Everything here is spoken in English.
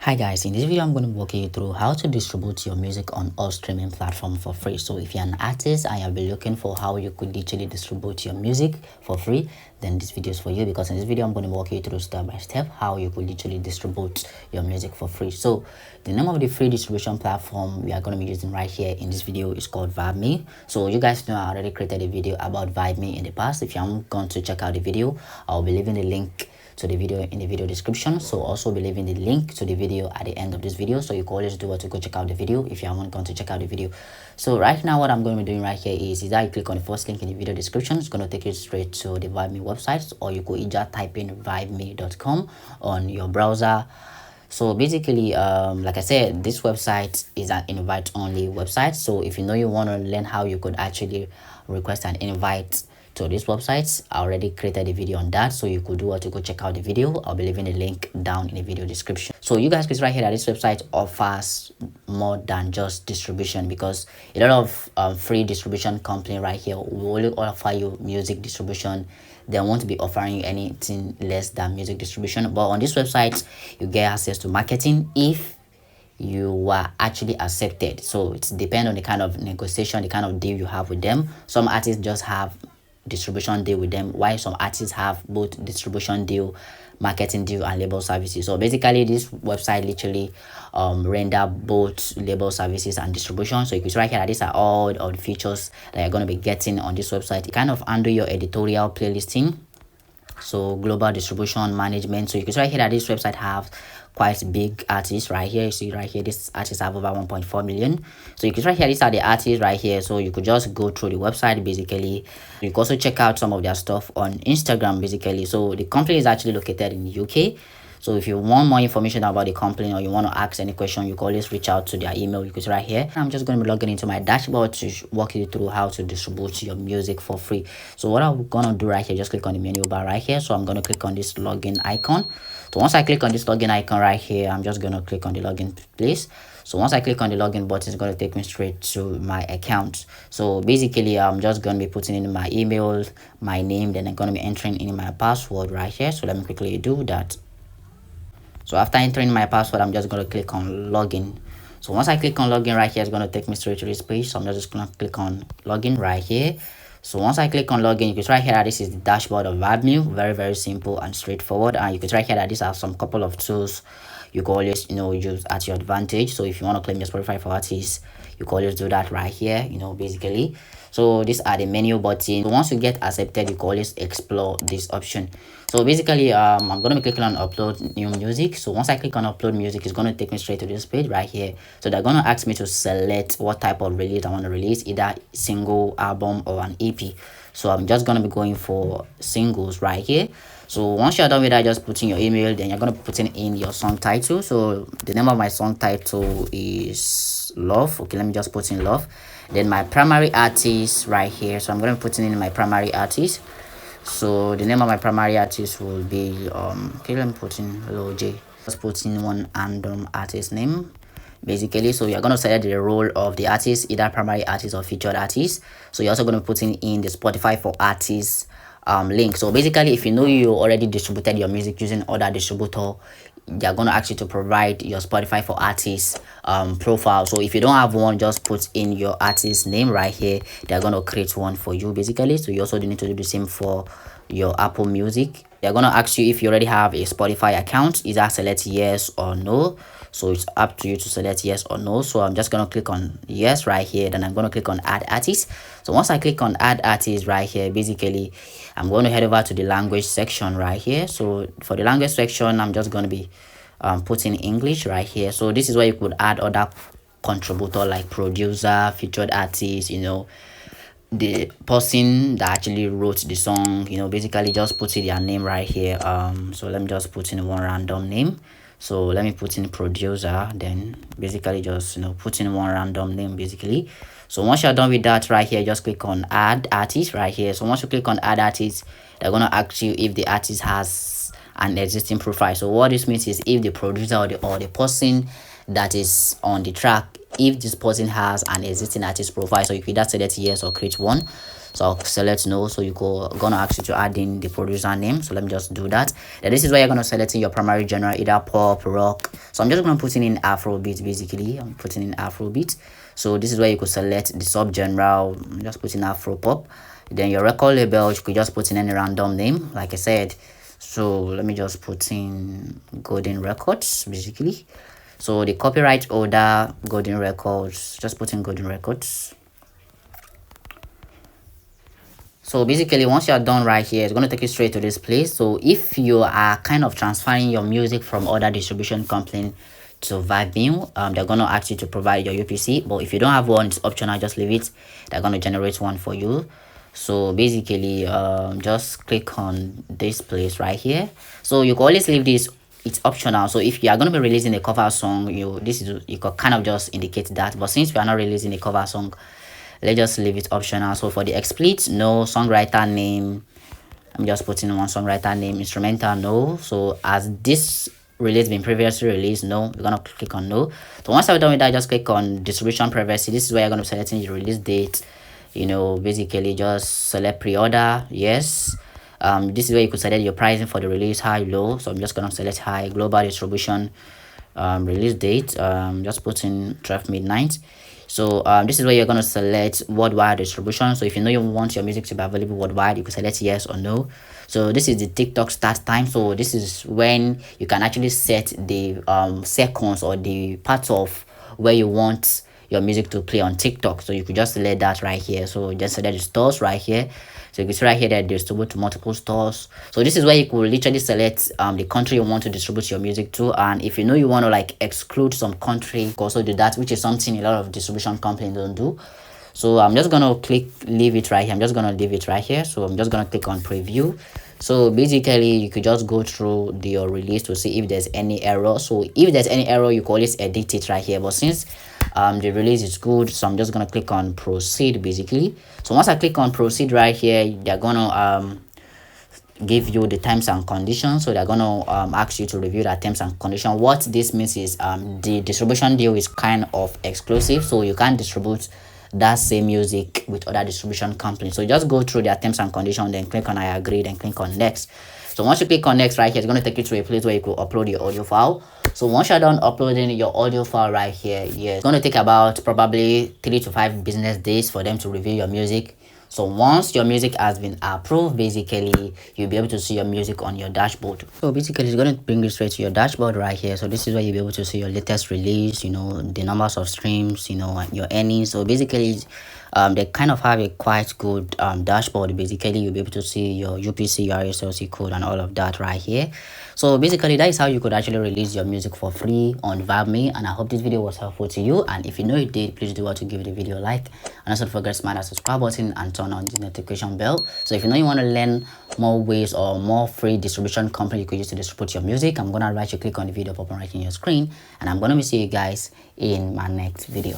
Hi guys, in this video I'm going to walk you through how to distribute your music on all streaming platforms for free. So if you're an artist and you've been looking for how you could literally distribute your music for free, then this video is for you, because in this video I'm going to walk you through step by step how you could literally distribute your music for free. So the name of the free distribution platform we are going to be using right here in this video is called Vibme. So you guys know I already created a video about Vibme in the past. If you haven't gone to check out the video, I'll be leaving the link to the video in the video description. So also be leaving the link to the video at the end of this video, so you can always do what to go check out the video if you haven't gone to check out the video. So right now what I'm going to be doing right here is that you click on the first link in the video description. It's going to take you straight to the Vibme website, or you could either type in vibme.com on your browser. So basically, like I said, this website is an invite only website. So if you know you want to learn how you could actually request an invite to this website, I already created a video on that, so you could do what to go check out the video. I'll be leaving the link down in the video description. So you guys can see right here that this website offers more than just distribution, because a lot of free distribution company right here will only offer you music distribution. They won't be offering you anything less than music distribution. But on this website you get access to marketing if you were actually accepted. So it depends on the kind of negotiation, the kind of deal you have with them. Some artists just have distribution deal with them, while some artists have both distribution deal, marketing deal, and label services. So basically this website literally render both label services and distribution. So you can see right here that these are all the features that you're going to be getting on this website. You kind of handle your editorial playlisting, so global distribution management. So you can see right here that this website have quite big artists right here. You see right here, this artists have over 1.4 million. So you can see right here, these are the artists right here. So you could just go through the website. Basically you can also check out some of their stuff on Instagram basically. So the company is actually located in the UK. So if you want more information about the company, or you want to ask any question, you can always reach out to their email. You can see right here. I'm just going to be logging into my dashboard to walk you through how to distribute your music for free. So what I'm going to do right here, just click on the menu bar right here. So I'm going to click on this login icon. So once I click on this login icon right here, I'm just going to click on the login place. So once I click on the login button, it's going to take me straight to my account. So basically I'm just going to be putting in my email, my name, then I'm going to be entering in my password right here. So let me quickly do that. So after entering my password, I'm just going to click on login. So once I click on login right here, it's going to take me straight to this page. So I'm just going to click on login right here. So once I click on login, you can see right here that this is the dashboard of Vibmel. Very simple and straightforward. And you can see right here that these are some couple of tools you can always use at your advantage. So if you want to claim your Spotify for artists, you can always do that right here, basically. So these are the menu buttons. So once you get accepted, you can always explore this option. So basically I'm going to be clicking on upload new music. So once I click on upload music, it's going to take me straight to this page right here. So they're going to ask me to select what type of release I want to release, either single, album, or an EP. So I'm just going to be going for singles right here. So once you're done with that, just put in your email, then you're going to put in your song title. So the name of my song title is Love. Okay, let me just put in Love. Then my primary artist right here. So I'm going to put in my primary artist. So the name of my primary artist will be okay, let me put in Lil J. Just put in one random artist name basically. So you're going to select the role of the artist, either primary artist or featured artist. So you're also going to put in the Spotify for artists link. So basically, if you know you already distributed your music using other distributor, they're going to ask you to provide your Spotify for artists profile. So if you don't have one, just put in your artist name right here. They're going to create one for you basically. So you also need to do the same for your Apple Music. They're going to ask you if you already have a Spotify account, either select yes or no. So it's up to you to select yes or no. So I'm just going to click on yes right here. Then I'm going to click on add artist. So once I click on add artist right here, basically I'm going to head over to the language section right here. So for the language section, I'm just going to be putting English right here. So this is where you could add other contributor like producer, featured artist, the person that actually wrote the song, basically just put in their name right here. So let me just put in one random name. So let me put in producer, then basically just put in one random name basically. So once you're done with that right here, just click on add artist right here. So once you click on add artist, they're going to ask you if the artist has an existing profile. So what this means is if the producer or the person that is on the track, if this person has an existing artist profile, so you could either select yes or create one. So I'll select no. So you gonna ask you to add in the producer name. So let me just do that. Then this is where you're gonna select in your primary genre, either pop, rock. So I'm just gonna put in Afrobeat. Basically I'm putting in Afrobeat. So this is where you could select the subgenre. I'm just putting Afro pop. Then your record label, you could just put in any random name, like I said. So let me just put in Golden Records, basically. So the copyright holder, Golden Records, just put in Golden Records. So basically, once you're done right here, it's going to take you straight to this place. So if you are kind of transferring your music from other distribution company to Vibmel, they're going to ask you to provide your UPC. But if you don't have one, it's optional, just leave it. They're going to generate one for you. So basically, just click on this place right here. So you can always leave this, it's optional. So if you are going to be releasing a cover song, you can kind of just indicate that. But since we are not releasing a cover song, let's just leave it optional. So for the explicit, no. Songwriter name, I'm just putting one songwriter name. Instrumental, no. So as this release been previously released, no. We're gonna click on no. So once I've done with that, just click on distribution privacy. This is where you're gonna be selecting the release date. You know, basically just select pre-order, yes. This is where you could select your pricing for the release, high, low. So I'm just gonna select high. Global distribution, release date, just put in 12 midnight. So this is where you're going to select worldwide distribution. So if you know you want your music to be available worldwide, you can select yes or no. So this is the TikTok start time. So this is when you can actually set the seconds or the parts of where you want your music to play on TikTok. So you could just select that right here. So just select the stores right here. So you can see right here that distribute to multiple stores. So this is where you could literally select the country you want to distribute your music to. And if you know you want to like exclude some country, you can also do that, which is something a lot of distribution companies don't do. So I'm just gonna leave it right here. I'm just gonna leave it right here. So I'm just gonna click on preview. So basically you could just go through your release to see if there's any error. So if there's any error, you can always edit it right here. But since the release is good, so I'm just gonna click on proceed basically. So once I click on proceed right here, they're gonna give you the terms and conditions. So they're gonna ask you to review that terms and conditions. What this means is the distribution deal is kind of exclusive, so you can't distribute that same music with other distribution companies. So just go through their terms and conditions, then click on I agree, then click on next. So once you click on next right here, it's going to take you to a place where you could upload your audio file. So once you're done uploading your audio file right here, yeah, it's going to take about probably 3 to 5 business days for them to review your music. So once your music has been approved, basically you'll be able to see your music on your dashboard. So basically it's going to bring you straight to your dashboard right here. So this is where you'll be able to see your latest release, you know, the numbers of streams, you know, your earnings. So basically they kind of have a quite good dashboard. Basically you'll be able to see your UPC, your RSLC code and all of that right here. So basically that is how you could actually release your music for free on Vibme. And I hope this video was helpful to you, and if you know it did, please do want to give the video a like, and also don't forget to smash that subscribe button and turn on the notification bell. So if you know you want to learn more ways or more free distribution company you could use to distribute your music, I'm gonna invite you to click on the video pop right in your screen, and I'm gonna see you guys in my next video.